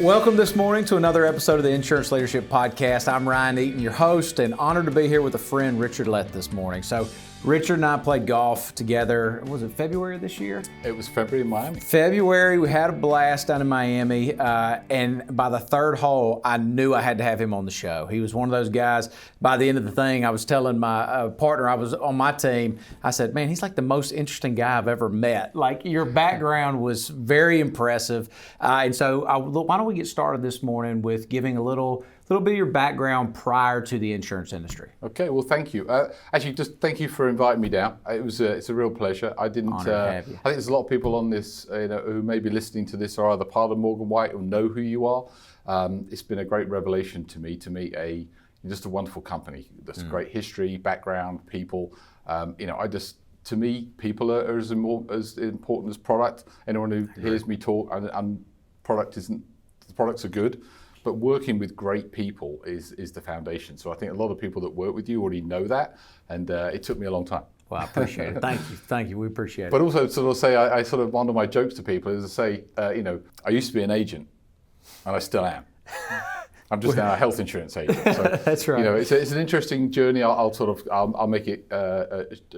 Welcome this morning to another episode of the Insurance Leadership Podcast. I'm Ryan Eaton, your host, and honored to be here with a friend, Richard Lett, this morning. So Richard and I played golf together, was it February of this year? It was February in Miami. February, we had a blast down in Miami, and by the third hole, I knew I had to have him on the show. He was one of those guys, by the end of the thing, I was telling my partner, I was on my team, I said, man, he's like the most interesting guy I've ever met. Like, your background was very impressive, and so why don't we get started this morning with giving a little bit of your background prior to the insurance industry. Okay, well, thank you. Actually, just thank you for inviting me down. It's a real pleasure. I think there's a lot of people on this who may be listening to this are either part of Morgan White or know who you are. It's been a great revelation to me to meet just a wonderful company. There's great history, background, people. To me, people are as important as product. Anyone who hears me talk, and products are good. But working with great people is the foundation. So I think a lot of people that work with you already know that, and it took me a long time. Well, I appreciate it. Thank you. We appreciate it. But also, sort of say, I sort of one of my jokes to people is to say, I used to be an agent, and I still am. I'm just now a health insurance agent. So, that's right. It's an interesting journey. I'll make it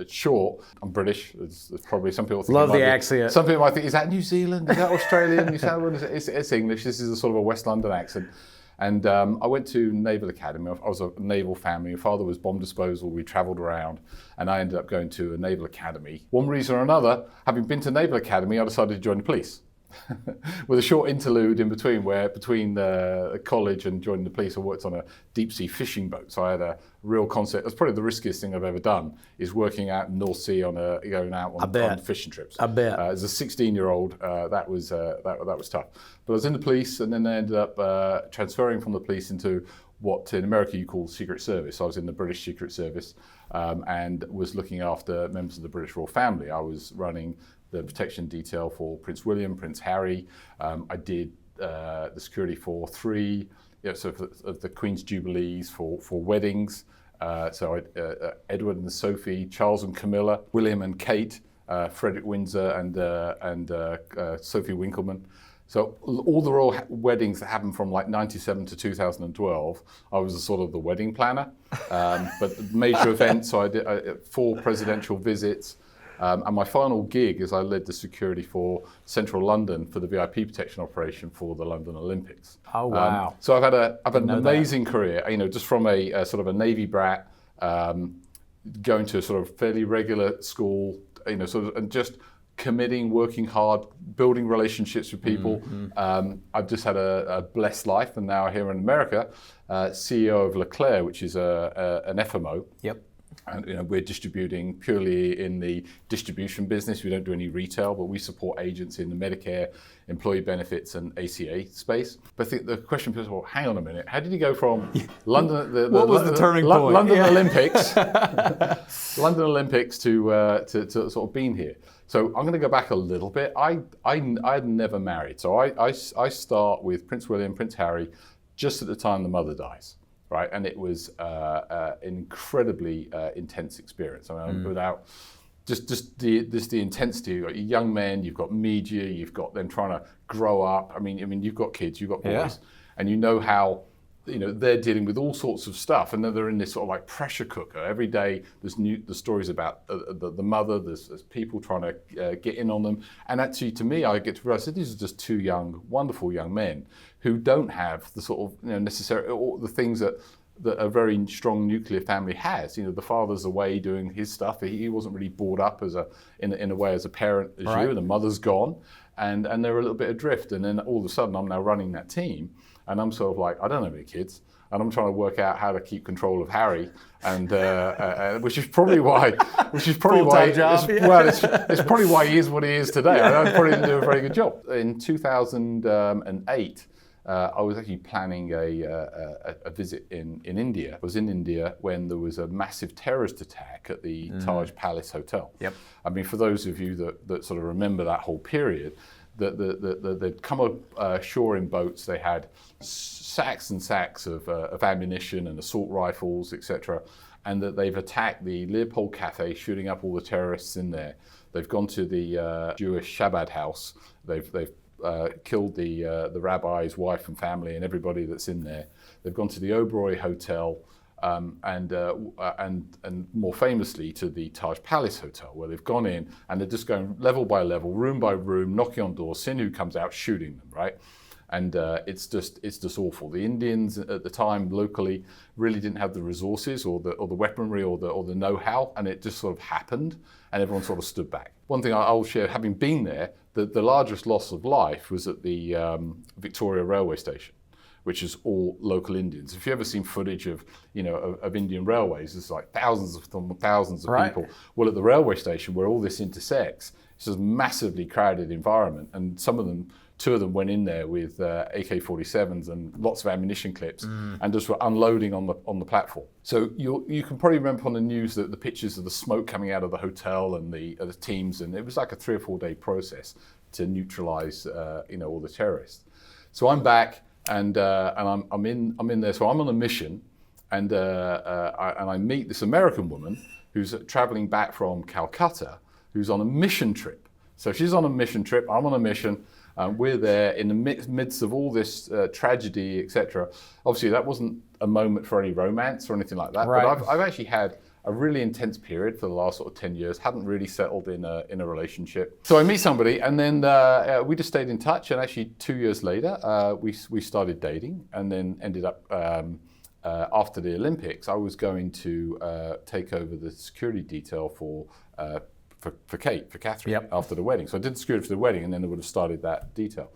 short. I'm British. It's probably some people think love the accent. Some people might think, is that New Zealand? Is that Australian? It's English. This is a sort of a West London accent. And I went to Naval Academy. I was a naval family. My father was bomb disposal. We travelled around, and I ended up going to a Naval Academy. One reason or another, having been to Naval Academy, I decided to join the police. With a short interlude in between, where between the college and joining the police, I worked on a deep sea fishing boat. So I had a real concept. That's probably the riskiest thing I've ever done, is working out in the North Sea going out on fishing trips. I bet. As a 16-year-old, that was tough. But I was in the police, and then I ended up transferring from the police into what in America you call Secret Service. I was in the British Secret Service and was looking after members of the British royal family. I was running the protection detail for Prince William, Prince Harry. I did the security for three of the Queen's Jubilees for weddings. Edward and Sophie, Charles and Camilla, William and Kate, Frederick Windsor and Sophie Winkleman. So all the royal weddings that happened from like 97 to 2012, I was sort of the wedding planner. But major events, so I did 4 presidential visits. And my final gig is I led the security for Central London for the VIP protection operation for the London Olympics. Oh, wow. So I've had an amazing career, just from a sort of a Navy brat, going to a sort of fairly regular school, and just committing, working hard, building relationships with people. I've just had a blessed life, and now here in America, CEO of LeClair, which is an FMO. Yep. And we're distributing purely in the distribution business. We don't do any retail, but we support agents in the Medicare, employee benefits, and ACA space. But I think the question is, well, hang on a minute. How did you go from London? What was the turning point? London Olympics, London Olympics to sort of being here. So I'm going to go back a little bit. I'd never married, so I start with Prince William, Prince Harry, just at the time the mother dies. Right, and it was an incredibly intense experience. I mean, without just the intensity. You've got young men, you've got media, you've got them trying to grow up. I mean, you've got kids, you've got boys, and you know how they're dealing with all sorts of stuff, and then they're in this sort of like pressure cooker. Every day there's the stories about the mother. There's people trying to get in on them, and actually, to me, I get to realize that these are just 2 young, wonderful young men who don't have the sort of necessary all the things that a very strong nuclear family has. The father's away doing his stuff. He wasn't really brought up in a way as a parent as you. The mother's gone, and they're a little bit adrift. And then all of a sudden, I'm now running that team, and I'm sort of like, I don't have any kids, and I'm trying to work out how to keep control of Harry, and which is probably why it's probably why he is what he is today. I probably didn't do a very good job. In 2008. I was actually planning a visit in India. I was in India when there was a massive terrorist attack at the Taj Palace Hotel. Yep. I mean, for those of you that sort of remember that whole period, they'd come ashore in boats. They had sacks and sacks of ammunition and assault rifles, etc. And that they've attacked the Leopold Cafe, shooting up all the terrorists in there. They've gone to the Jewish Shabbat house. They've killed the rabbi's wife and family and everybody that's in there. They've gone to the Oberoi Hotel and more famously to the Taj Palace Hotel, where they've gone in and they're just going level by level, room by room, knocking on doors, seeing who comes out, shooting them, right? And it's just awful. The Indians at the time locally really didn't have the resources or the weaponry or the know-how, and it just sort of happened, and everyone sort of stood back. One thing I'll share, having been there, the largest loss of life was at the Victoria railway station, which is all local Indians. If you've ever seen footage of Indian railways, there's like thousands of people. Well, at the railway station where all this intersects, it's a massively crowded environment, and two of them went in there with AK-47s and lots of ammunition clips and just were unloading on the platform. So you can probably remember on the news the pictures of the smoke coming out of the hotel and the teams, and it was like a 3 or 4 day process to neutralize all the terrorists. So I'm back and I'm in there. So I'm on a mission, and I meet this American woman who's traveling back from Calcutta, who's on a mission trip. So she's on a mission trip, I'm on a mission. We're there in the midst of all this tragedy, etc. Obviously, that wasn't a moment for any romance or anything like that. Right. But I've actually had a really intense period for the last sort of 10 years. Hadn't really settled in a relationship. So I meet somebody, and then we just stayed in touch. And actually, 2 years later, we started dating, and then ended up after the Olympics. I was going to take over the security detail for Catherine, after the wedding. So I did security for the wedding, and then they would have started that detail.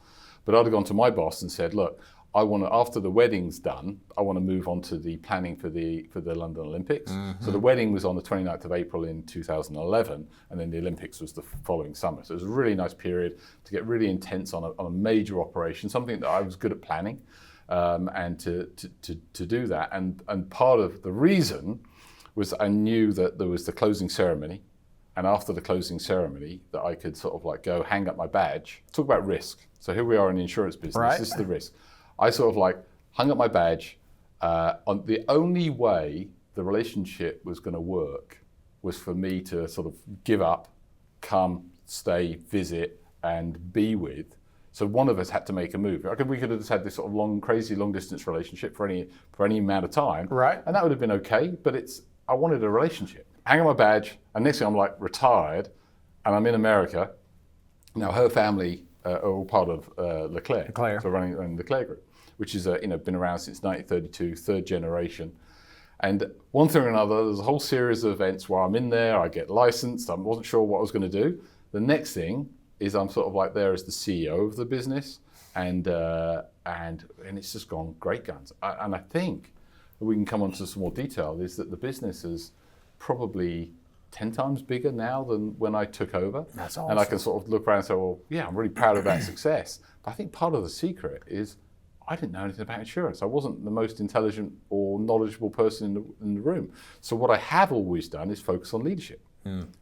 But I'd have gone to my boss and said, look, after the wedding's done, I want to move on to the planning for the London Olympics. Mm-hmm. So the wedding was on the 29th of April in 2011, and then the Olympics was the following summer. So it was a really nice period to get really intense on a major operation, something that I was good at planning, and to do that. And part of the reason was I knew that there was the closing ceremony. And after the closing ceremony, that I could sort of like go hang up my badge. Talk about risk. So here we are in the insurance business. Right. This is the risk. I sort of like hung up my badge. On the only way the relationship was going to work was for me to sort of give up, come, stay, visit, and be with. So one of us had to make a move. We could have just had this sort of crazy long distance relationship for any amount of time. Right. And that would have been okay. But I wanted a relationship. Hang on my badge, and next thing I'm like retired, and I'm in America. Now her family are all part of LeClair. So running the LeClair Group, which is been around since 1932, third generation. And one thing or another, there's a whole series of events where I'm in there, I get licensed, I wasn't sure what I was going to do. The next thing is I'm sort of like there as the CEO of the business, and it's just gone great guns. And I think we can come on to some more detail, is that the business is probably 10 times bigger now than when I took over. That's awesome. And I can sort of look around and say, well, yeah, I'm really proud of that success. But I think part of the secret is I didn't know anything about insurance. I wasn't the most intelligent or knowledgeable person in the room. So what I have always done is focus on leadership,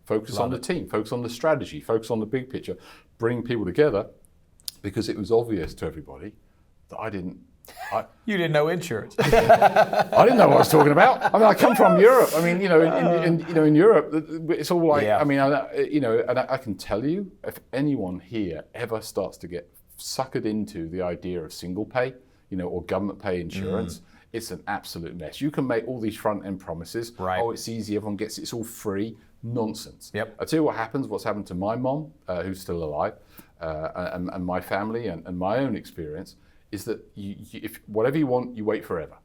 focus on the team, focus on the strategy, focus on the big picture, bring people together, because it was obvious to everybody that you didn't know insurance. I didn't know what I was talking about. I mean, I come from Europe. I mean, in Europe, it's all like, I mean, and I can tell you, if anyone here ever starts to get suckered into the idea of single pay, or government pay insurance, it's an absolute mess. You can make all these front end promises. Right. Oh, it's easy. Everyone gets it. It's all free. Nonsense. Yep. I'll tell you what's happened to my mom, who's still alive, and my family and my own experience, is that if whatever you want, you wait forever.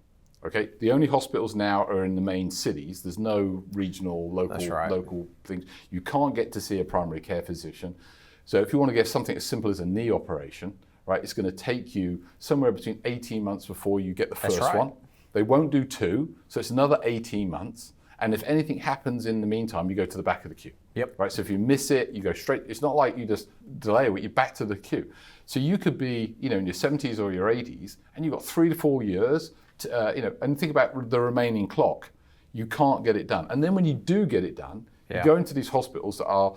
Okay. The only hospitals now are in the main cities. There's no regional, local things. You can't get to see a primary care physician. So if you want to get something as simple as a knee operation, right, it's going to take you somewhere between 18 months before you get the first one. They won't do 2, so it's another 18 months. And if anything happens in the meantime, you go to the back of the queue. Yep. Right. So if you miss it, you go straight. It's not like you just delay it. You're back to the queue. So you could be, in your 70s or your 80s, and you've got 3 to 4 years to, and think about the remaining clock. You can't get it done. And then when you do get it done, you go into these hospitals that are,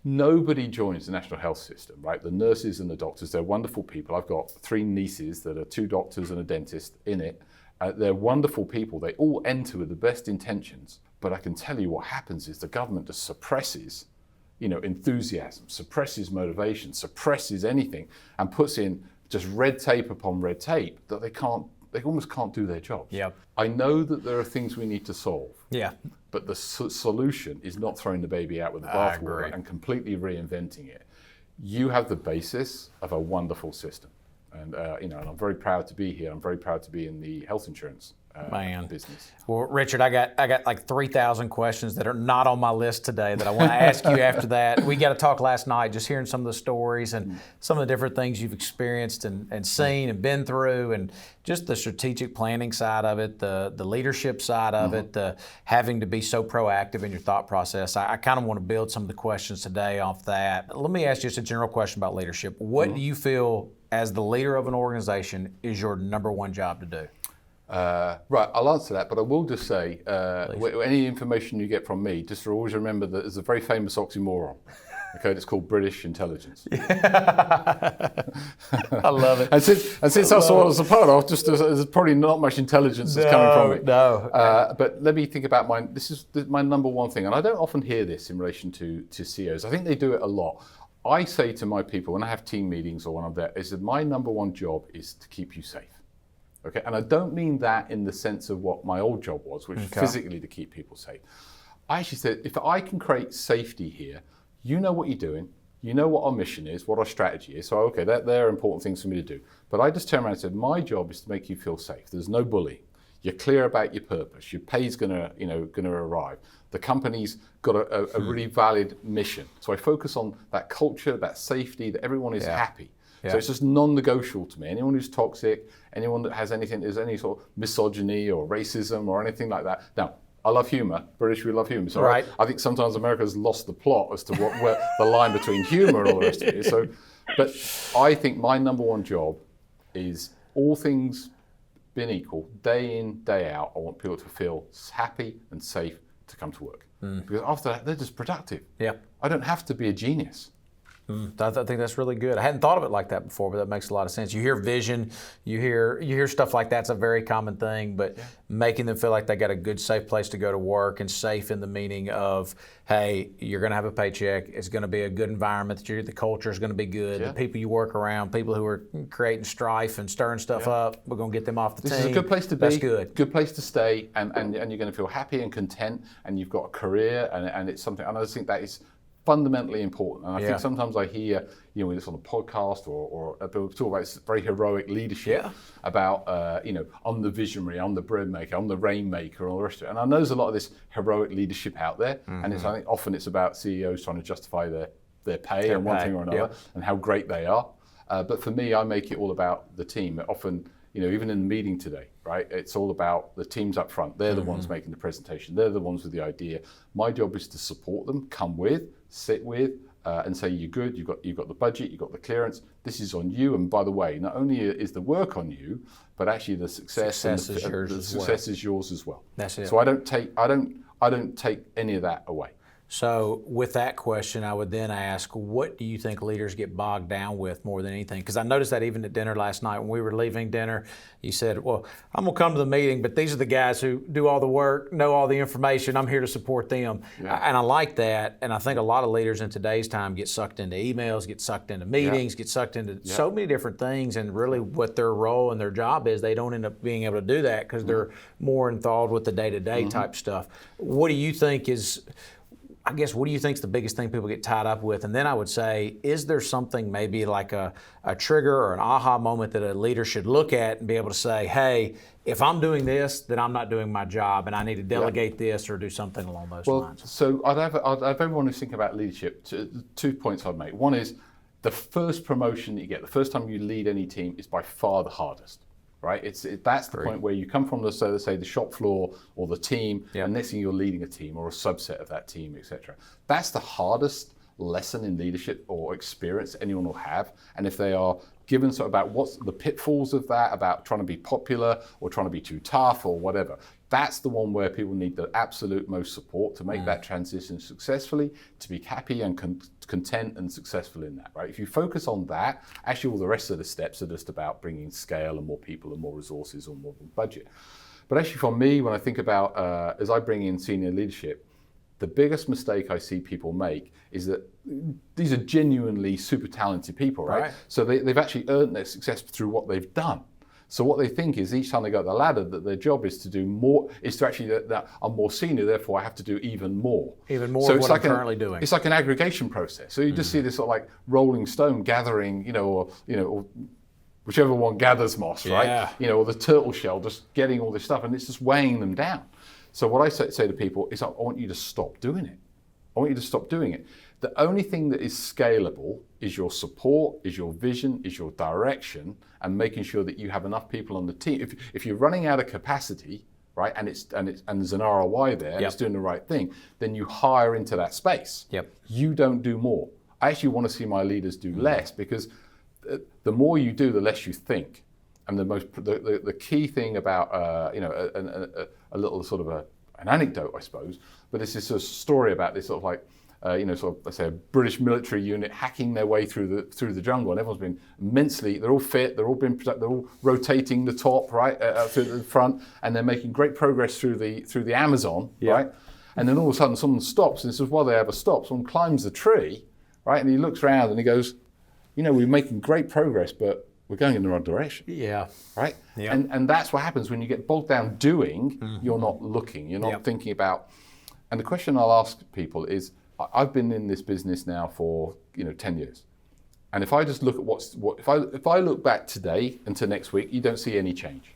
nobody joins the National Health System, right? The nurses and the doctors, they're wonderful people. I've got 3 nieces that are 2 doctors and a dentist in it. They're wonderful people. They all enter with the best intentions. But I can tell you what happens is the government just suppresses enthusiasm, suppresses motivation, suppresses anything, and puts in just red tape upon red tape that they almost can't do their jobs. Yep. I know that there are things we need to solve. Yeah. But the solution is not throwing the baby out with the bathwater and completely reinventing it. You have the basis of a wonderful system. And and I'm very proud to be here. I'm very proud to be in the health insurance business. Well, Richard, I got like 3,000 questions that are not on my list today that I want to ask you after that. We got to talk last night, just hearing some of the stories and some of the different things you've experienced and seen and been through, and just the strategic planning side of it, the leadership side of it, the having to be so proactive in your thought process. I kind of want to build some of the questions today off that. Let me ask you just a general question about leadership. What do you feel, as the leader of an organization, is your number one job to do? Right, I'll answer that, but I will just say, any information you get from me, just always remember that there's a very famous oxymoron. Okay, it's called British intelligence. I love it. And since that's what I was a part of, there's probably not much intelligence that's coming from it. No. But let me think about this is my number one thing, and I don't often hear this in relation to CEOs. I think they do it a lot. I say to my people when I have team meetings or when I'm there, is that my number one job is to keep you safe. Okay, and I don't mean that in the sense of what my old job was, which was physically to keep people safe. I actually said, if I can create safety here, you know what you're doing, you know what our mission is, what our strategy is. So, okay, they're important things for me to do. But I just turned around and said, my job is to make you feel safe. There's no bullying. You're clear about your purpose. Your pay's gonna arrive. The company's got a really valid mission. So I focus on that culture, that safety, that everyone is happy. So it's just non-negotiable to me. Anyone who's toxic, anyone that has there's any sort of misogyny or racism or anything like that. Now, I love humor. British, we love humor. So I think sometimes America's lost the plot as to where the line between humor and all the rest of it is. So, but I think my number one job is, all things being equal, day in, day out, I want people to feel happy and safe to come to work. Because after that, they're just productive. Yeah. I don't have to be a genius. I think that's really good. I hadn't thought of it like that before, but that makes a lot of sense. You hear vision, you hear stuff like that's a very common thing, but making them feel like they got a good, safe place to go to work, and safe in the meaning of, hey, you're going to have a paycheck. It's going to be a good environment. The culture is going to be good. The people you work around, people who are creating strife and stirring stuff up, we're going to get them off the team. This is a good place to be. That's good. Good place to stay, and you're going to feel happy and content, and you've got a career, and it's something. And I just think that is fundamentally important. And I think sometimes I hear, when it's on a podcast or people talk about this very heroic leadership about, I'm the visionary, I'm the bread maker, I'm the rainmaker, and all the rest of it. And I know there's a lot of this heroic leadership out there, and I think often it's about CEOs trying to justify their pay and one thing or another, and how great they are. But for me, I make it all about the team. Often, even in the meeting today, right? It's all about the teams up front. They're the ones making the presentation. They're the ones with the idea. My job is to support them, come with, sit with, and say, you're good, you've got the budget, you've got the clearance, this is on you. And by the way, not only is the work on you, but actually the success is yours as well. That's it. So I don't take any of that away. So with that question, I would then ask, what do you think leaders get bogged down with more than anything? Because I noticed that even at dinner last night when we were leaving dinner, you said, well, I'm going to come to the meeting, but these are the guys who do all the work, know all the information. I'm here to support them. Yeah. And I like that. And I think a lot of leaders in today's time get sucked into emails, get sucked into meetings, get sucked into so many different things. And really what their role and their job is, they don't end up being able to do that because they're more enthralled with the day-to-day type stuff. What do you think is... what do you think is the biggest thing people get tied up with? And then I would say, is there something maybe like a trigger or an aha moment that a leader should look at and be able to say, hey, if I'm doing this, then I'm not doing my job and I need to delegate this or do something along those lines? So I'd have everyone who's thinking about leadership, 2 points I'd make. One is the first promotion that you get, the first time you lead any team is by far the hardest. Right, that's the point where you come from the shop floor or the team, and next thing you're leading a team or a subset of that team, etc. That's the hardest lesson in leadership or experience anyone will have. And if they are given about what's the pitfalls of that, about trying to be popular or trying to be too tough or whatever, that's the one where people need the absolute most support to make that transition successfully, to be happy and content and successful in that, right? If you focus on that, actually all the rest of the steps are just about bringing scale and more people and more resources or more budget. But actually for me, when I think about, as I bring in senior leadership, The biggest mistake I see people make is that these are genuinely super talented people, right? So they've actually earned their success through what they've done. So what they think is each time they go up the ladder that their job is to do more, is to actually that I'm more senior, therefore I have to do even more. Even more of what I'm currently doing. It's like an aggregation process. So you just see this sort of like rolling stone gathering, or whichever one gathers moss, right? Or the turtle shell just getting all this stuff, and it's just weighing them down. So what I say to people is I want you to stop doing it. I want you to stop doing it. The only thing that is scalable is your support, is your vision, is your direction, and making sure that you have enough people on the team. If you're running out of capacity, right, and there's an ROI there, and it's doing the right thing, then you hire into that space. You don't do more. I actually want to see my leaders do less, because the more you do, the less you think. And the key thing about a little sort of an anecdote, I suppose, but it's this story about this sort of like sort of, let's say, a British military unit hacking their way through the jungle, and everyone's been immensely. They're all fit. They're all rotating the top right through the front, and they're making great progress through the Amazon, right? And then all of a sudden, someone stops, and this is while they ever stop. Someone climbs the tree, right? And he looks around and he goes, we're making great progress, but we're going in the wrong direction. Right? And that's what happens when you get bogged down doing, you're not looking, you're not thinking about. And the question I'll ask people is, I've been in this business now for 10 years. And if I just look at if I look back today into next week, you don't see any change.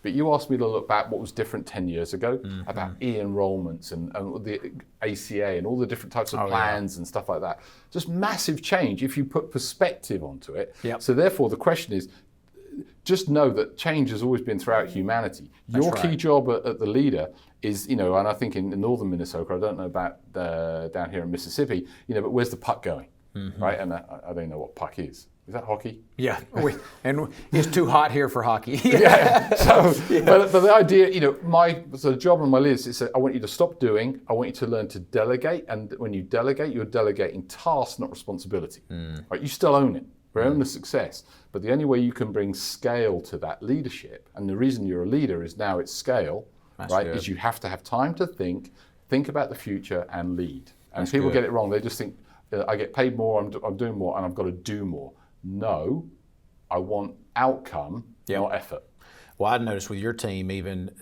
But you asked me to look back what was different 10 years ago about e-enrollments and the ACA and all the different types of plans and stuff like that. Just massive change if you put perspective onto it. So therefore the question is, just know that change has always been throughout humanity. Your key job at the leader is, and I think in northern Minnesota, I don't know about down here in Mississippi, but where's the puck going, right? And I don't know what puck is. Is that hockey? And it's too hot here for hockey. But the idea, my job and my leaders is I want you to stop doing. I want you to learn to delegate, and when you delegate, you're delegating tasks, not responsibility. Right? You still own it. We own the success, but the only way you can bring scale to that leadership, and the reason you're a leader is now it's scale, right? Is you have to have time to think about the future, and lead. And people get it wrong. They just think I get paid more, I'm doing more, and I've got to do more. No, I want outcome, not effort. Well, I noticed with your team, even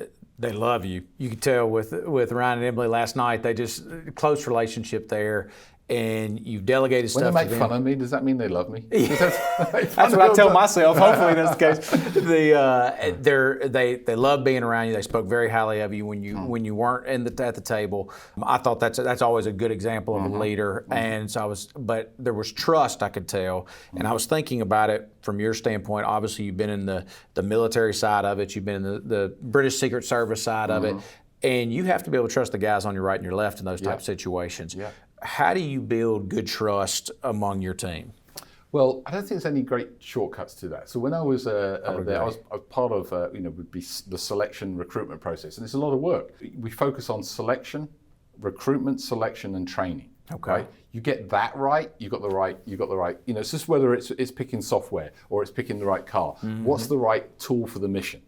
they love you. You could tell with Ryan and Emily last night. They just close relationship there. And you've delegated stuff. When they make fun of me, does that mean they love me? That's what I tell myself. Hopefully that's the case. They love being around you. They spoke very highly of you when you weren't at the table. I thought that's always a good example of a leader. And so but there was trust, I could tell. And I was thinking about it from your standpoint. Obviously, you've been in the military side of it. You've been in the British Secret Service side of it. And you have to be able to trust the guys on your right and your left in those type of situations. How do you build good trust among your team? Well, I don't think there's any great shortcuts to that. So when I was there, I was part of would be the selection recruitment process, and it's a lot of work. We focus on selection, recruitment, selection, and training. Right? You get that right, you got the right. It's just whether it's picking software or it's picking the right car. What's the right tool for the mission,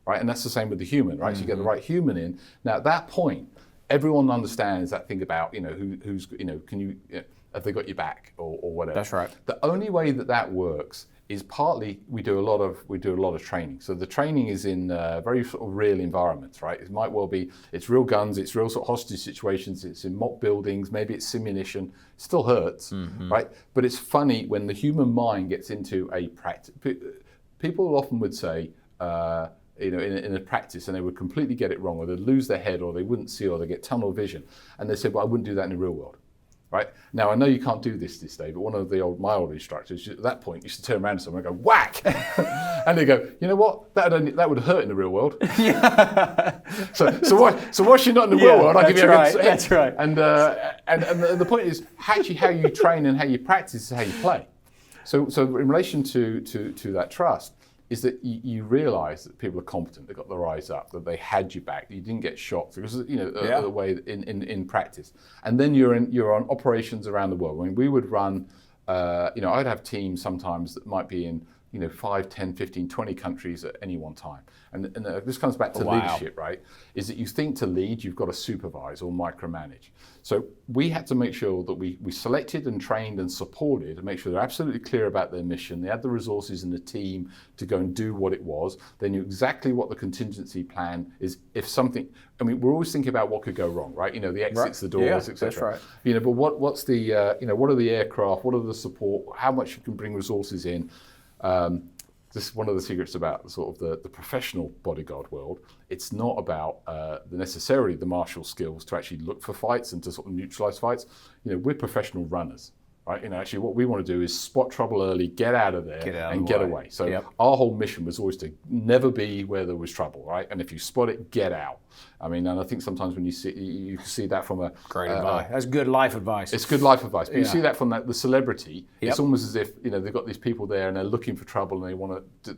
right? And that's the same with the human, right? So you get the right human in. Now at that point, everyone understands that thing about who's can you have they got your back or whatever. That's right. The only way that works is partly we do a lot of training. So the training is in very sort of real environments, right? It might well be it's real guns, it's real sort of hostage situations, it's in mock buildings, maybe it's simunition. It still hurts, right? But it's funny when the human mind gets into a practice. People often would say. In a practice, and they would completely get it wrong, or they'd lose their head, or they wouldn't see, or they get tunnel vision. And they said, well, I wouldn't do that in the real world, right? Now, I know you can't do this day, but one of my old instructors at that point used to turn around to someone and go, whack! And they go, you know what? That would hurt in the real world. So what's not in the real world? I'll give you a good That's right. And the point is, actually how you train and how you practice is how you play. So in relation to that trust, is that you realise that people are competent, they've got their eyes up, that they had you back, you didn't get shocked because the way in practice, and then you're on operations around the world. I mean, we would run, I'd have teams sometimes that might be in 5, 10, 15, 20 countries at any one time. And this comes back to leadership, right? Is that you think to lead, you've got to supervise or micromanage. So we had to make sure that we selected and trained and supported and make sure they're absolutely clear about their mission. They had the resources and the team to go and do what it was. They knew exactly what the contingency plan is. If something, we're always thinking about what could go wrong, right? The exits, the doors, etc. That's right. But what's the, what are the aircraft? What are the support? How much you can bring resources in? This is one of the secrets about sort of the professional bodyguard world. It's not about necessarily the martial skills to actually look for fights and to sort of neutralize fights. We're professional runners, right? Actually what we want to do is spot trouble early, get out of there and get away. So our whole mission was always to never be where there was trouble, right? And if you spot it, get out. And I think sometimes when you see that from a great advice. That's good life advice. It's good life advice. But you see that from the celebrity. It's almost as if they've got these people there and they're looking for trouble and they want to.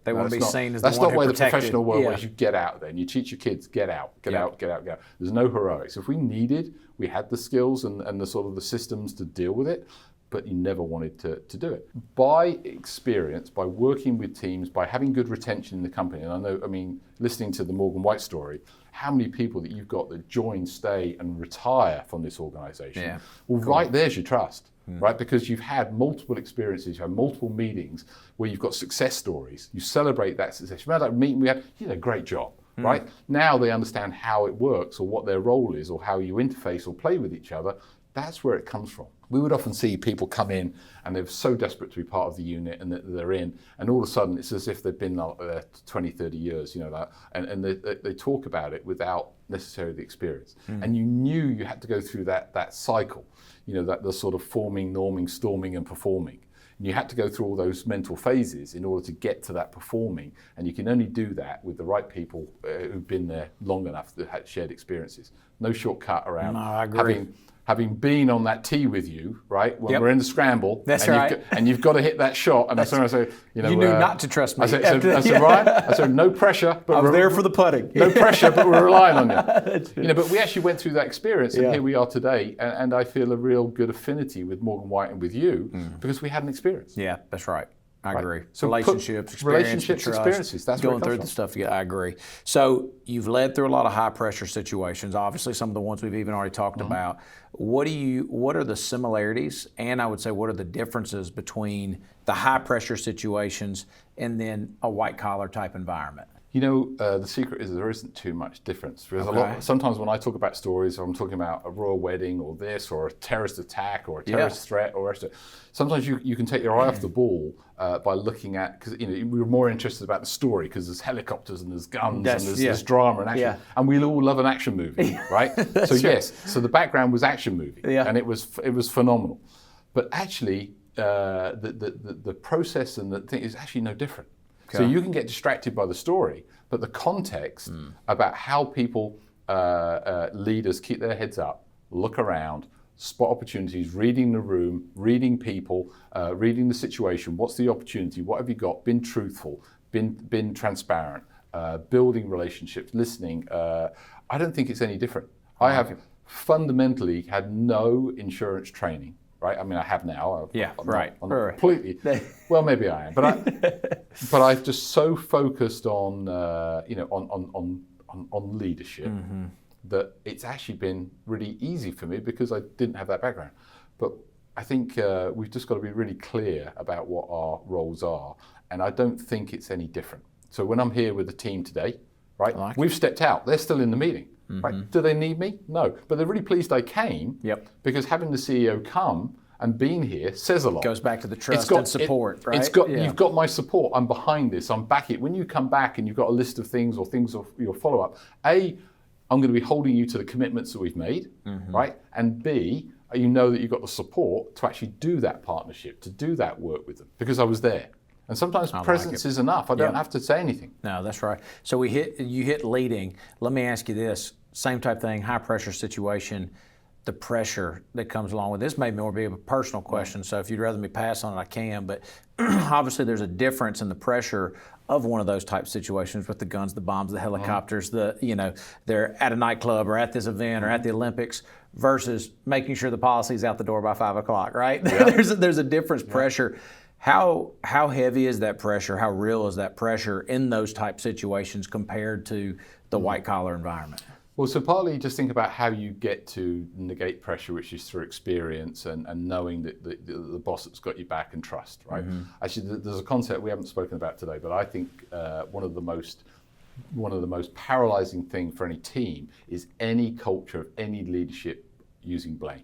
They want to be seen as the one who protected. That's not where the professional world is. You get out there and you teach your kids get out. There's no heroics. If we needed, we had the skills and the sort of the systems to deal with it. But you never wanted to do it. By experience, by working with teams, by having good retention in the company, and I know, listening to the Morgan White story, how many people that you've got that join, stay, and retire from this organization? Yeah. Well, right there's your trust, right? Because you've had multiple experiences, you've had multiple meetings where you've got success stories. You celebrate that success. Remember that meeting we had? You did a great job. Right? Now they understand how it works or what their role is or how you interface or play with each other. That's where it comes from. We would often see people come in and they're so desperate to be part of the unit and that they're in, and all of a sudden it's as if they've been there 20, 30 years, and they talk about it without necessarily the experience. And you knew you had to go through that cycle, that the sort of forming, norming, storming and performing. And you had to go through all those mental phases in order to get to that performing, and you can only do that with the right people who've been there long enough that had shared experiences. No shortcut around having been on that tee with you, right? When we're in the scramble, that's right. And you've got to hit that shot. And I say, you knew not to trust me. I said, Ryan, no pressure. But I was there for the putting. No pressure, but we're relying on you. But we actually went through that experience, and here we are today. And I feel a real good affinity with Morgan White and with you because we had an experience. Yeah, that's right. I agree. So relationships, experiences. That's going through the stuff together. I agree. So you've led through a lot of high pressure situations. Obviously, some of the ones we've even already talked about. What are the similarities, and I would say what are the differences between the high pressure situations and then a white collar type environment? The secret is there isn't too much difference. There's sometimes when I talk about stories, I'm talking about a royal wedding or this or a terrorist attack or a terrorist threat or sometimes you can take your eye off the ball by looking at, because we're more interested about the story because there's helicopters and there's guns and there's drama and action, and we all love an action movie, right? So the background was action movie, and it was phenomenal, but actually the process and the thing is actually no different. So you can get distracted by the story, but the context about how people, leaders keep their heads up, look around, spot opportunities, reading the room, reading people, reading the situation, what's the opportunity, what have you got, been truthful, been transparent, building relationships, listening. I don't think it's any different. I have fundamentally had no insurance training. Right? I have now. I'm completely. Well, maybe I am, but I've just so focused on on leadership that it's actually been really easy for me because I didn't have that background. But I think we've just got to be really clear about what our roles are, and I don't think it's any different. So when I'm here with the team today, right? We've stepped out. They're still in the meeting. Right? Do they need me? No. But they're really pleased I came because having the CEO come and being here says a lot. Goes back to the trust and support, right? You've got my support. I'm behind this. I'm back it. When you come back and you've got a list of things or things of your follow-up, A, I'm going to be holding you to the commitments that we've made, right? And B, you know that you've got the support to actually do that partnership, to do that work with them because I was there. And sometimes presence is enough. I don't have to say anything. No, that's right. So you hit leading. Let me ask you this. Same type thing, high pressure situation, the pressure that comes along with this may more be a personal question, so if you'd rather me pass on it, I can, but obviously there's a difference in the pressure of one of those type situations with the guns, the bombs, the helicopters, they're at a nightclub or at this event or at the Olympics versus making sure the policy's out the door by 5 o'clock, right? There's a difference pressure. How heavy is that pressure? How real is that pressure in those type situations compared to the white collar environment? Well, so partly just think about how you get to negate pressure, which is through experience and knowing that the boss that's got your back and trust, right? Mm-hmm. Actually, there's a concept we haven't spoken about today, but I think one of the most paralyzing thing for any team is any culture of any leadership using blame.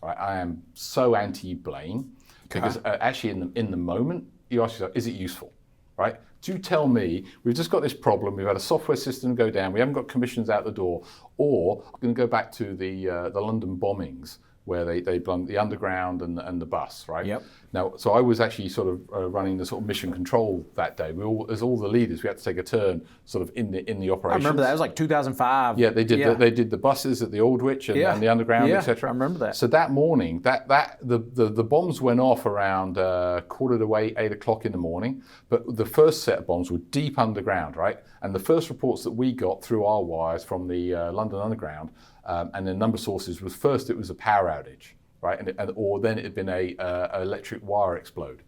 Right? I am so anti-blame because actually in the moment you ask yourself, is it useful, right? Do tell me, we've just got this problem, we've had a software system go down, we haven't got commissions out the door, or I'm going to go back to the London bombings where they bombed the underground and the bus, right? Yep. Now, so I was actually sort of running the sort of mission control that day. As all the leaders, we had to take a turn sort of in the operations. I remember that. It was like 2005. Yeah, they did the buses at the Aldwych and the underground, etc. I remember that. So that morning, the bombs went off around 8 o'clock in the morning. But the first set of bombs were deep underground, right? And the first reports that we got through our wires from the London Underground and a number of sources was first it was a power outage, right? Or then it had been a electric wire explode,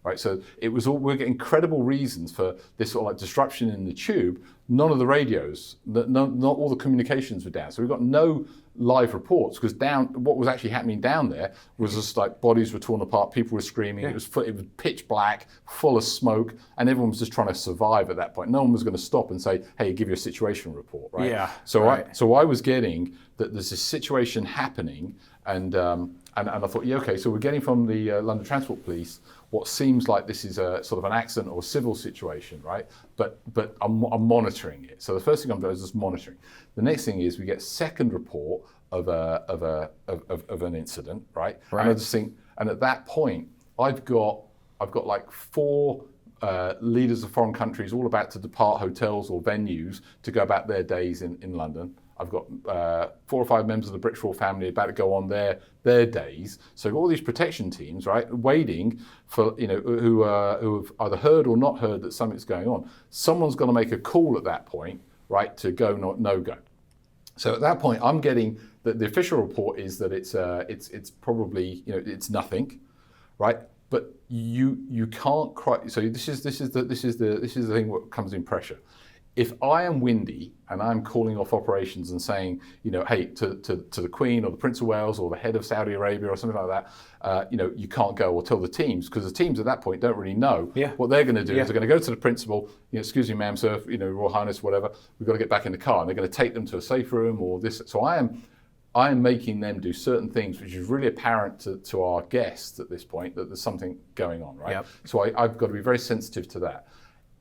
right? So it was all, we're getting incredible reasons for this sort of like disruption in the tube. None of the radios, not all the communications were down. So we got no live reports because what was actually happening down there was just like bodies were torn apart, people were screaming, it was pitch black, full of smoke, and everyone was just trying to survive at that point. No one was going to stop and say, hey, give you a situation report, right? Yeah. So I was getting that there's this situation happening, and I thought, yeah, okay, so we're getting from the London Transport Police what seems like this is a sort of an accident or civil situation, right? But I'm monitoring it. So the first thing I'm doing is just monitoring. The next thing is we get second report of an incident, right? And I just think, and at that point, I've got like 4 leaders of foreign countries all about to depart hotels or venues to go about their days in London. I've got 4 or 5 members of the British royal family about to go on their days. So I've got all these protection teams, right, waiting for, who have either heard or not heard that something's going on. Someone's got to make a call at that point, right, to go, not no go. So at that point, I'm getting the official report is that it's probably, it's nothing, right? But you can't cry. So this is the thing what comes in pressure. If I am windy and I'm calling off operations and saying, hey, to the Queen or the Prince of Wales or the head of Saudi Arabia or something like that, you can't go, or tell the teams, because the teams at that point don't really know what they're going to do. Is they're going to go to the principal, excuse me, ma'am, sir, Royal Highness, whatever, we've got to get back in the car, and they're going to take them to a safe room or this. So I am making them do certain things, which is really apparent to our guests at this point that there's something going on, right? Yep. So I've got to be very sensitive to that.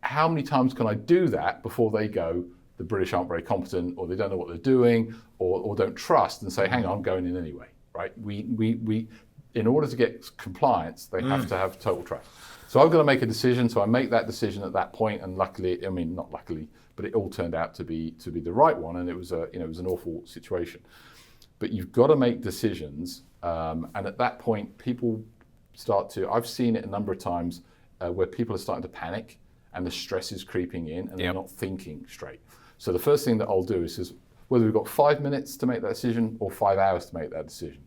How many times can I do that before they go, the British aren't very competent, or they don't know what they're doing, or don't trust, and say, hang on, I'm going in anyway, right? We in order to get compliance, they have to have total trust. So I've got to make a decision. So I make that decision at that point, and luckily, not luckily, but it all turned out to be the right one, and it was an awful situation. But you've got to make decisions, and at that point, people start to. I've seen it a number of times where people are starting to panic, and the stress is creeping in, and they're not thinking straight. So the first thing that I'll do is whether we've got 5 minutes to make that decision or 5 hours to make that decision.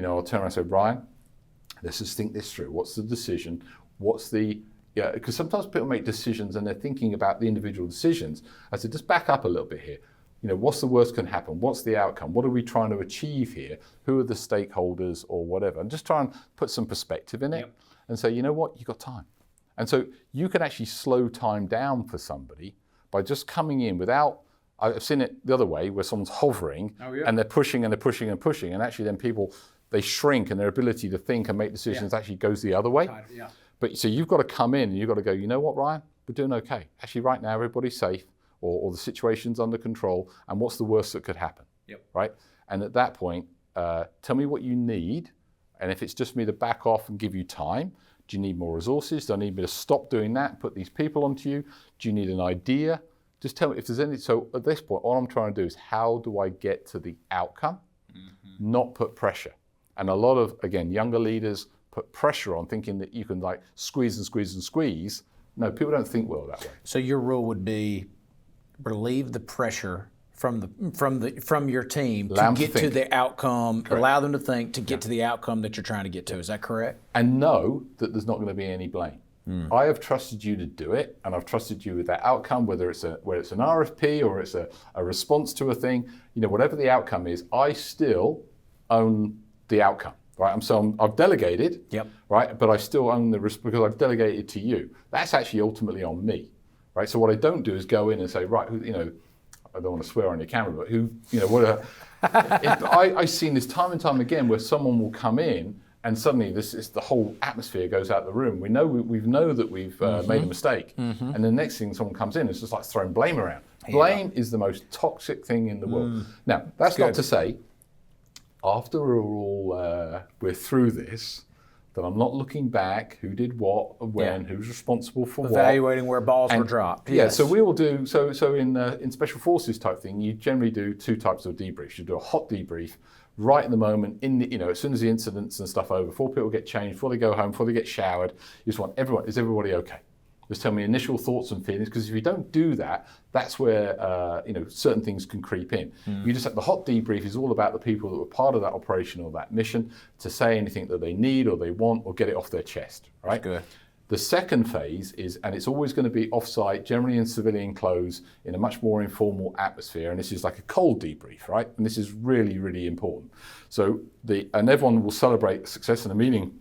I'll turn around and say, Brian, let's just think this through. What's the decision? Because sometimes people make decisions and they're thinking about the individual decisions. I said, just back up a little bit here. What's the worst can happen? What's the outcome? What are we trying to achieve here? Who are the stakeholders or whatever? And just try and put some perspective in it and say, you know what, you've got time. And so you can actually slow time down for somebody by just coming in without, I've seen it the other way where someone's hovering and they're pushing and they're pushing and pushing. And actually then people, they shrink and their ability to think and make decisions actually goes the other way. But so you've got to come in and you've got to go, you know what, Ryan, we're doing okay. Actually right now everybody's safe or the situation's under control, and what's the worst that could happen, right? And at that point, tell me what you need. And if it's just me to back off and give you time, do you need more resources? Do I need me to stop doing that and put these people onto you? Do you need an idea? Just tell me if there's any. So at this point, all I'm trying to do is how do I get to the outcome, not put pressure. And a lot of, again, younger leaders put pressure on thinking that you can like squeeze and squeeze and squeeze. No, people don't think well that way. So your rule would be relieve the pressure from your team Allow to them to get to think. the outcome. Correct. Allow them to think to get to the outcome that you're trying to get to. Is that correct? And know that there's not going to be any blame. I have trusted you to do it, and I've trusted you with that outcome, whether it's an RFP or it's a response to a thing. Whatever the outcome is, I still own the outcome. Right, I've delegated. Yep. Right, but I still own the risk because I've delegated to you. That's actually ultimately on me. Right, so what I don't do is go in and say, right, I don't want to swear on your camera, but I've seen this time and time again where someone will come in and suddenly the whole atmosphere goes out the room. We know that we've made a mistake, and the next thing someone comes in, it's just like throwing blame around. Blame is the most toxic thing in the world. Now, that's not to say, after we're through this, that I'm not looking back, who did what, when, who's responsible for Evaluating where balls were dropped. Yeah, Yes. so we will do, so in special forces type thing, you generally do two types of debriefs. You do a hot debrief right in the moment, as soon as the incidents and stuff over, before people get changed, before they go home, before they get showered, you just want is everybody okay? Just tell me initial thoughts and feelings, because if you don't do that, that's where certain things can creep in. You just have the hot debrief is all about the people that were part of that operation or that mission to say anything that they need or they want or get it off their chest. Right. Good. The second phase is, and it's always going to be off-site, generally in civilian clothes, in a much more informal atmosphere, and this is like a cold debrief, right? And this is really, really important. So and everyone will celebrate success in a meeting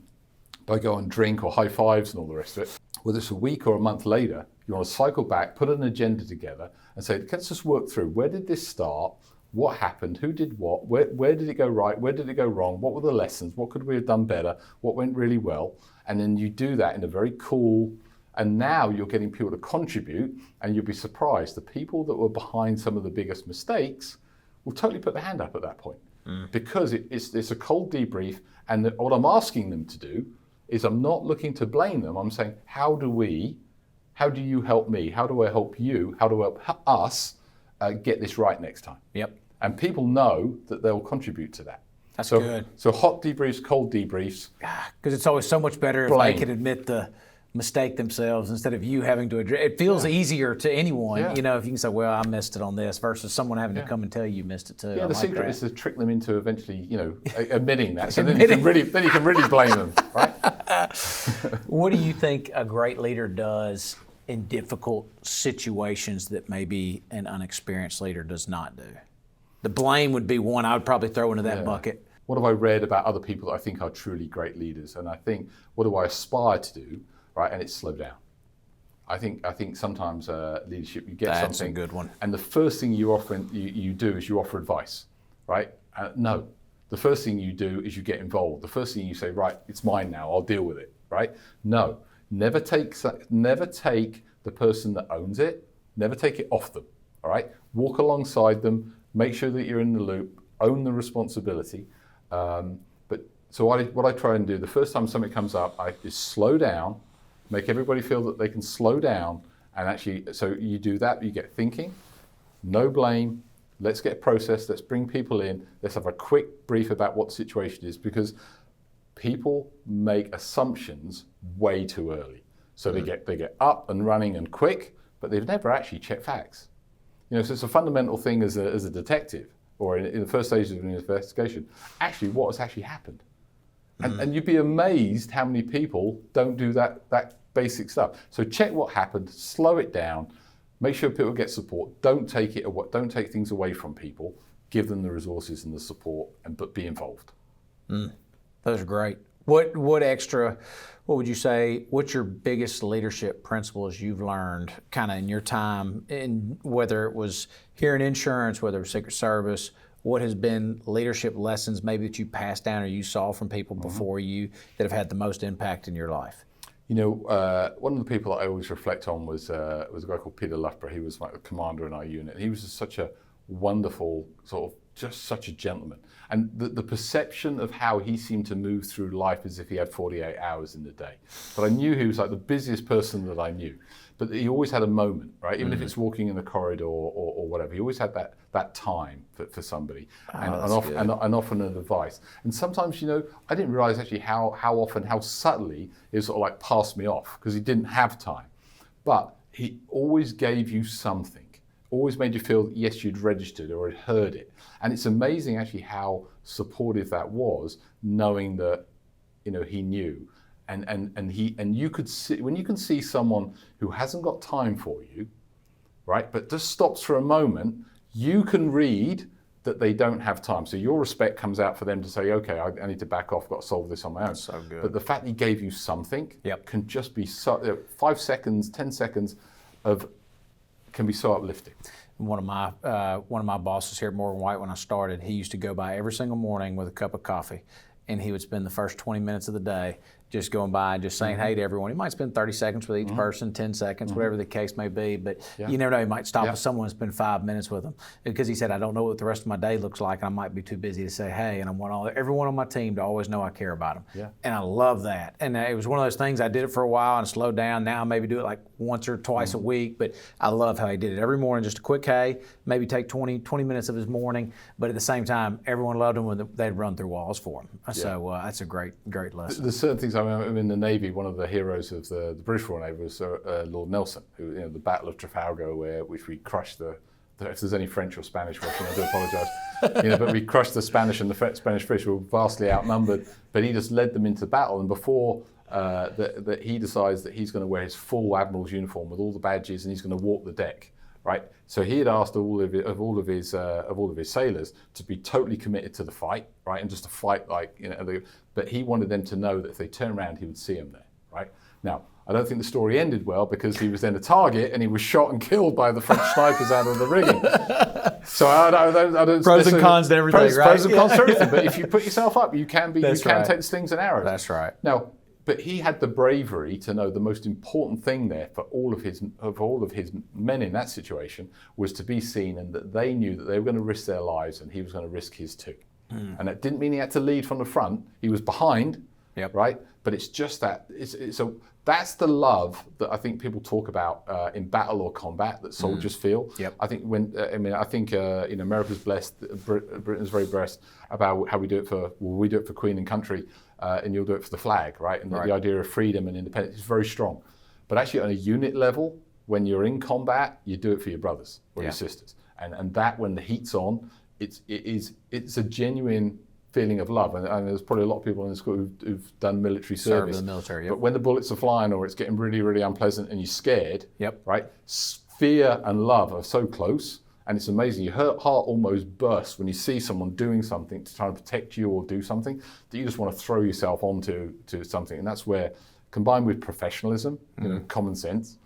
by going and drink or high fives and all the rest of it. Whether it's a week or a month later, you want to cycle back, put an agenda together and say, let's just work through, where did this start? What happened? Who did what? Where did it go right? Where did it go wrong? What were the lessons? What could we have done better? What went really well? And then you do that in a very cool, and now you're getting people to contribute, and you'll be surprised. The people that were behind some of the biggest mistakes will totally put their hand up at that point, because it's a cold debrief, and what I'm asking them to do is I'm not looking to blame them. I'm saying, how do you help me? How do I help you? How do I help us get this right next time? Yep. And people know that they'll contribute to that. That's good. So hot debriefs, cold debriefs. Because it's always so much better if they can admit the mistake themselves instead of you having to address. It feels easier to anyone, if you can say, well, I missed it on this, versus someone having to come and tell you missed it too. Yeah, the secret is to trick them into eventually, admitting that. So then you can really blame them, right? What do you think a great leader does in difficult situations that maybe an unexperienced leader does not do? The blame would be one I would probably throw into that bucket. What have I read about other people that I think are truly great leaders? And I think, what do I aspire to do? Right, and it's slow down. I think sometimes leadership, you get something. That's a good one. And the first thing you do is you offer advice, right? No, the first thing you do is you get involved. The first thing you say, right, it's mine now, I'll deal with it, right? No, never take the person that owns it, never take it off them, all right? Walk alongside them, make sure that you're in the loop, own the responsibility. So what I try and do, the first time something comes up, I just slow down, make everybody feel that they can slow down, and actually, so you do that, you get thinking, no blame, let's get processed, let's bring people in, let's have a quick brief about what the situation is, because people make assumptions way too early. So they get up and running and quick, but they've never actually checked facts. So it's a fundamental thing as a detective, or in the first stages of an investigation, actually what has actually happened. And you'd be amazed how many people don't do that basic stuff. So check what happened, slow it down, make sure people get support. Don't take things away from people. Give them the resources and the support, but be involved. Those are great. What would you say, what's your biggest leadership principles you've learned kind of in your time, in whether it was here in insurance, whether it was Secret Service, what has been leadership lessons maybe that you passed down or you saw from people before you that have had the most impact in your life? One of the people that I always reflect on was a guy called Peter Loughborough. He was like the commander in our unit. He was just such a wonderful, just such a gentleman. And the perception of how he seemed to move through life as if he had 48 hours in the day. But I knew he was like the busiest person that I knew. But he always had a moment, right? Even if it's walking in the corridor or whatever, he always had that time for somebody, and often an advice. And sometimes, I didn't realize actually how subtly it sort of like passed me off because he didn't have time. But he always gave you something. always made you feel that, yes, you'd registered or had heard it. And it's amazing actually how supportive that was, knowing that, he knew. And you could see, when you can see someone who hasn't got time for you, right, but just stops for a moment, you can read that they don't have time. So your respect comes out for them to say, okay, I need to back off, got to solve this on my own. So good. But the fact that he gave you something Yep. can just be 5 seconds, 10 seconds can be so uplifting. One of my bosses here at Morgan White, when I started, he used to go by every single morning with a cup of coffee, and he would spend the first 20 minutes of the day just going by and just saying hey to everyone. He might spend 30 seconds with each person, 10 seconds, whatever the case may be, but you never know, he might stop with someone and spend 5 minutes with them. Because he said, I don't know what the rest of my day looks like, and I might be too busy to say hey, and I want everyone on my team to always know I care about them. Yeah. And I love that. And it was one of those things, I did it for a while and slowed down. Now I maybe do it like once or twice a week, but I love how he did it every morning, just a quick hey, maybe take 20 minutes of his morning, but at the same time, everyone loved him when they'd run through walls for him. So that's a great lesson. There's certain things. I remember in the Navy, one of the heroes of the British Royal Navy was Lord Nelson, who, the Battle of Trafalgar, which we crushed if there's any French or Spanish watching, I do apologise. But we crushed the Spanish, and the Spanish British were vastly outnumbered. But he just led them into battle, and before that he decides that he's going to wear his full admiral's uniform with all the badges, and he's going to walk the deck. Right, so he had asked all of his sailors to be totally committed to the fight, right, and just to fight but he wanted them to know that if they turned around, he would see them there, right. Now, I don't think the story ended well, because he was then a target and he was shot and killed by the French snipers out of the rigging. So I don't pros and cons to everything, right? Pros and cons to everything. But if you put yourself up, you can take the slings and arrows. That's right. Now, but he had the bravery to know the most important thing there for all of his men in that situation was to be seen, and that they knew that they were going to risk their lives, and he was going to risk his too. And that didn't mean he had to lead from the front. He was behind, right? But it's just that. So that's the love that I think people talk about in battle or combat that soldiers feel. I think America's blessed, Britain's very blessed about how we do it for Queen and country. And you'll do it for the flag, right? And the idea of freedom and independence is very strong. But actually, on a unit level, when you're in combat, you do it for your brothers or your sisters. And that, when the heat's on, it's a genuine feeling of love. And there's probably a lot of people in the school who've done military service. In the military, But when the bullets are flying or it's getting really, really unpleasant and you're scared, right? Fear and love are so close. And it's amazing. Your heart almost bursts when you see someone doing something to try and protect you or do something that you just want to throw yourself onto something. And that's where, combined with professionalism, common sense,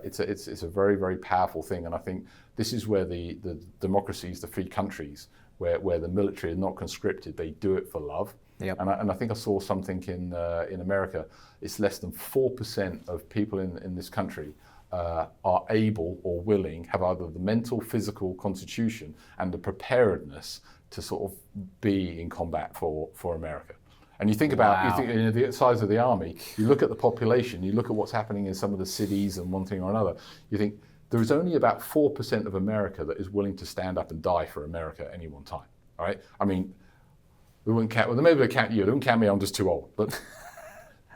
it's a very, very powerful thing. And I think this is where the democracies, the free countries, where the military are not conscripted, they do it for love. And I think I saw something in America. It's less than 4% of people in this country are able or willing, have either the mental, physical constitution and the preparedness to sort of be in combat for America. And you think about the size of the army, you look at the population, you look at what's happening in some of the cities and one thing or another, you think there's only about 4% of America that is willing to stand up and die for America at any one time, all right? I mean, we wouldn't count, maybe they count you, they wouldn't count me, I'm just too old, but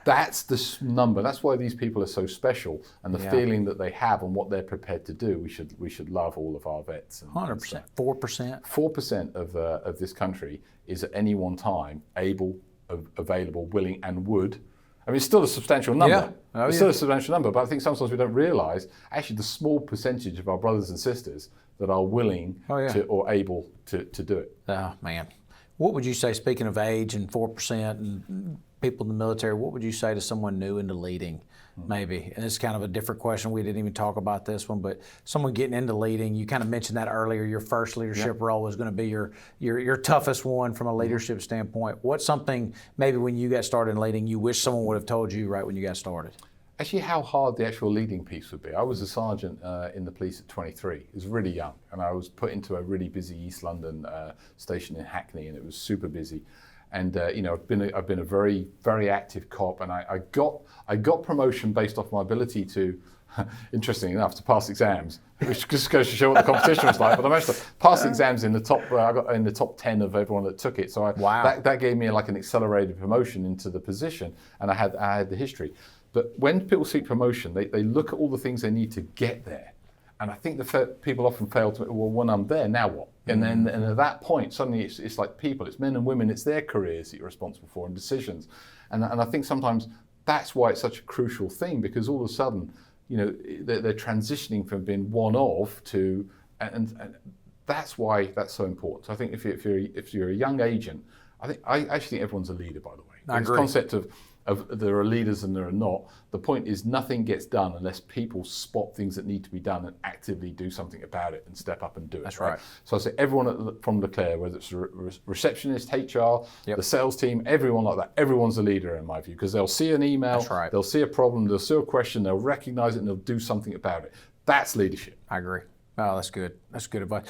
that's the number. That's why these people are so special, and the feeling that they have and what they're prepared to do. We should love all of our vets. 100%. 4%. 4% of this country is at any one time able, available, willing, and would. I mean, it's still a substantial number. It's still a substantial number, but I think sometimes we don't realise actually the small percentage of our brothers and sisters that are willing to or able to do it. Oh man, what would you say? Speaking of age and 4% and people in the military, what would you say to someone new into leading, maybe? And it's kind of a different question. We didn't even talk about this one, but someone getting into leading, you kind of mentioned that earlier, your first leadership role was going to be your toughest one from a leadership standpoint. What's something maybe when you got started in leading you wish someone would have told you right when you got started? Actually, how hard the actual leading piece would be. I was a sergeant in the police at 23. It was really young, and I was put into a really busy East London station in Hackney, and it was super busy. And I've been a very, very active cop, and I got promotion based off my ability to, interesting enough, to pass exams, which just goes to show what the competition was like. But I managed to pass exams in the top. I got in the top 10 of everyone that took it. So that gave me like an accelerated promotion into the position, and I had the history. But when people seek promotion, they look at all the things they need to get there. And I think people often fail to, well, when I'm there, now what? And then at that point, suddenly it's like people, it's men and women, it's their careers that you're responsible for and decisions. And I think sometimes that's why it's such a crucial thing, because all of a sudden, they're transitioning from being one of to, and that's why that's so important. So I think if you're a young agent, I actually think everyone's a leader, by the way. I agree. This concept of there are leaders and there are not. The point is nothing gets done unless people spot things that need to be done and actively do something about it and step up and do it. That's right. So I say everyone from LeClair, whether it's a receptionist, HR, the sales team, everyone like that, everyone's a leader in my view, because they'll see an email, they'll see a problem, they'll see a question, they'll recognize it and they'll do something about it. That's leadership. I agree. Oh, that's good. That's good advice.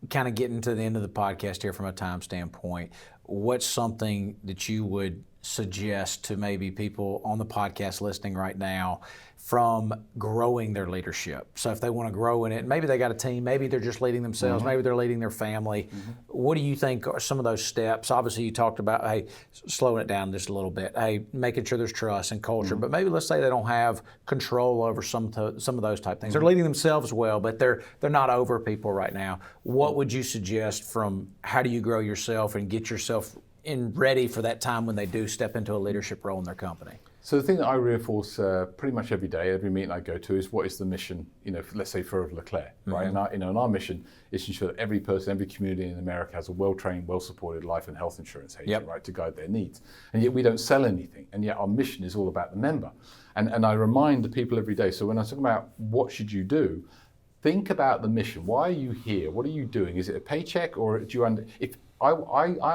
Kind of getting to the end of the podcast here from a time standpoint, what's something that you would suggest to maybe people on the podcast listening right now from growing their leadership? So if they want to grow in it, maybe they got a team, maybe they're just leading themselves, maybe they're leading their family. What do you think are some of those steps? Obviously you talked about, hey, slowing it down just a little bit, hey, making sure there's trust and culture, but maybe let's say they don't have control over some of those type things. They're leading themselves well, but they're not over people right now. What would you suggest from how do you grow yourself and get yourself ready for that time when they do step into a leadership role in their company? So the thing that I reinforce pretty much every day, every meeting I go to, is what is the mission, let's say for LeClair, right? And our mission is to ensure that every person, every community in America has a well-trained, well-supported life and health insurance agent, right, to guide their needs. And yet we don't sell anything, and yet our mission is all about the member. And I remind the people every day, so when I talk about what should you do, think about the mission. Why are you here? What are you doing? Is it a paycheck, or do you I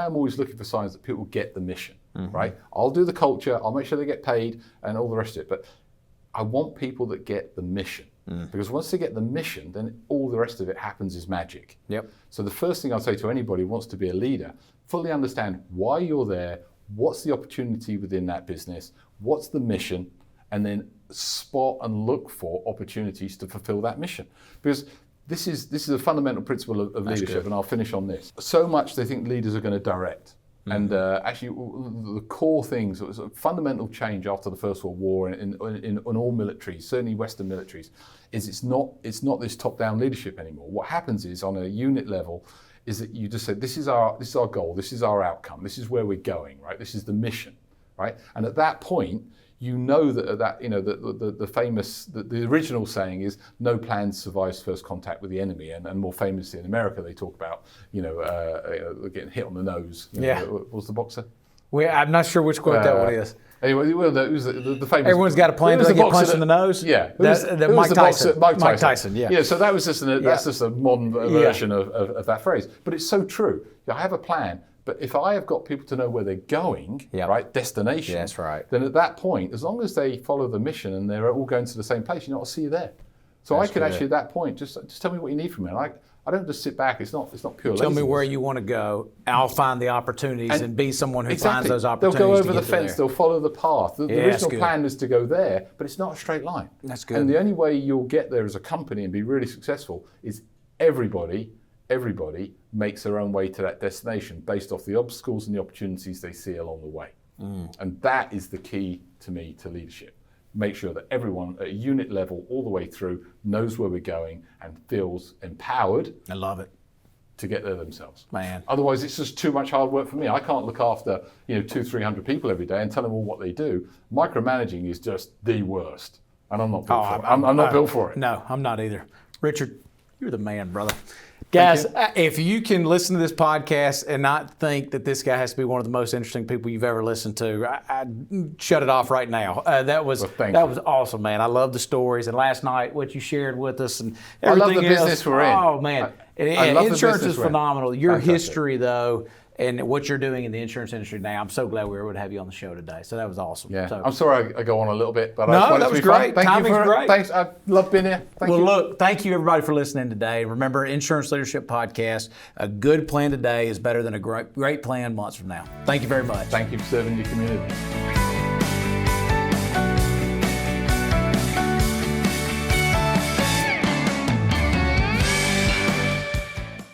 am always looking for signs that people get the mission, right? I'll do the culture, I'll make sure they get paid and all the rest of it, but I want people that get the mission. Because once they get the mission, then all the rest of it happens is magic. So the first thing I'll say to anybody who wants to be a leader, fully understand why you're there, what's the opportunity within that business, what's the mission, and then spot and look for opportunities to fulfill that mission. Because this is a fundamental principle of leadership, and I'll finish on this. So much they think leaders are going to direct. And actually, the core things, it was a fundamental change after the First World War in all militaries, certainly Western militaries, is it's not this top-down leadership anymore. What happens is, on a unit level, is that you just say, this is our goal, this is our outcome, this is where we're going, right? This is the mission, right? And at that point, you know that the famous, the original saying is, no plan survives first contact with the enemy, and more famously in America they talk about getting hit on the nose. What was the boxer? I'm not sure which quote that one is. Anyway, well, it was the famous. Everyone's got a plan to get punched in the nose. Yeah, Mike Tyson. Yeah. Yeah, so that was just that's just a modern version of that phrase. But it's so true. I have a plan. But if I have got people to know where they're going, right, destination, that's right. Then at that point, as long as they follow the mission and they're all going to the same place, I'll see you there. So I could actually at that point just tell me what you need from me. I don't just sit back. It's not pure laziness. Tell me where you want to go. I'll find the opportunities and be someone who finds those opportunities. They'll go over the fence. They'll follow the path. The original plan is to go there, but it's not a straight line. That's good. And the only way you'll get there as a company and be really successful is everybody makes their own way to that destination based off the obstacles and the opportunities they see along the way. And that is the key to me to leadership. Make sure that everyone at a unit level all the way through knows where we're going and feels empowered. I love it. To get there themselves. Man. Otherwise it's just too much hard work for me. I can't look after 200-300 people every day and tell them all what they do. Micromanaging is just the worst. And I'm not built for it. I'm not built for it. No, I'm not either. Richard, you're the man, brother. Guys, if you can listen to this podcast and not think that this guy has to be one of the most interesting people you've ever listened to, I shut it off right now. That was awesome, man. I love the stories. And last night, what you shared with us and everything else. I love the business we're in. Oh, man. And insurance is phenomenal. Your history, though, and what you're doing in the insurance industry now, I'm so glad we were able to have you on the show today. So that was awesome. Yeah, so, I'm sorry I go on a little bit, but that was great. Timing's great. Thanks. I love being here. Look, thank you everybody for listening today. Remember, Insurance Leadership Podcast, a good plan today is better than a great plan months from now. Thank you very much. Thank you for serving your community.